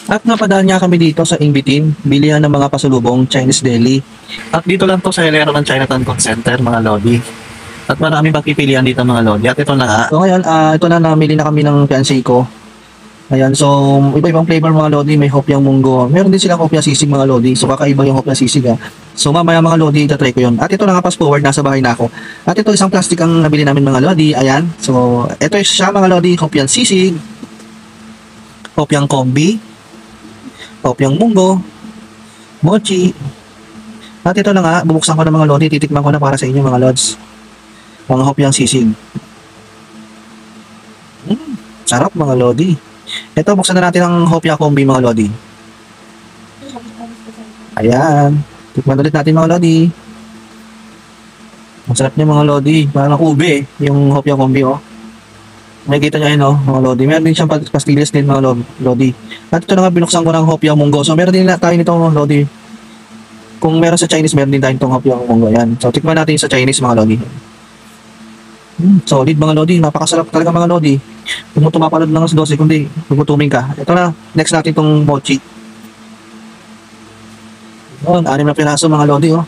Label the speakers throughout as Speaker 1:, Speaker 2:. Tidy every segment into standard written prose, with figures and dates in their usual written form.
Speaker 1: At napadaan nga kami dito sa Ingbitin, bilihan ng mga pasalubong Chinese deli. At dito lang to sa hilero ng Chinatown Cook Center, mga lodi. At maraming pagpipilian dito mga lodi. At ito na nga. So ngayon, ito na namili na kami ng fiancé ko. Ayan, so iba-ibang flavor mga lodi, may hopyang munggo. Meron din silang hopyang sisig mga lodi. So kakaiba yung hopyang sisig ha. So mamaya mga lodi, itatry ko yun. At ito na nga, fast forward, nasa bahay na ako. At ito isang plastic ang nabili namin mga lodi. Ayan, so ito siya mga lodi, hopyang sisig, hopyang kombi, hopyang munggo, mochi. At ito na nga, bubuksan ko na mga lodi, titikman ko na para sa inyo mga lods. Mga hopyang sisig. Sarap mga lodi. Ito, buksan na natin ang hopya kombi mga lodi. Ayan. Tikman ulit natin mga lodi. Ang sarap niya mga lodi. Parang ube yung hopya kombi oh. Makikita niyo yun oh, mga lodi. Meron din siyang pastillas din mga lodi. At ito na nga, binuksan ko ng hopya munggo. So meron din tayo nito mga lodi. Kung meron sa Chinese, meron din tayo itong hopya munggo. Ayan. So tikman natin sa Chinese mga lodi. Solid mga lodi, napakasarap talaga mga lodi. Kung mo tumapalad lang sa 12, kundi gugutumin ka. Ito na, next natin itong mochi. Yun, 6 na piraso mga lodi oh.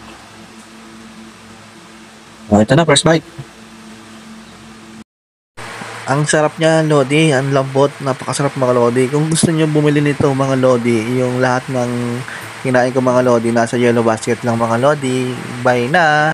Speaker 1: Ito na, first bite. Ang sarap niya lodi, ang lambot, napakasarap mga lodi. Kung gusto niyo bumili nito mga lodi, yung lahat ng kinain ko mga lodi, nasa yellow basket lang mga lodi. Bye na!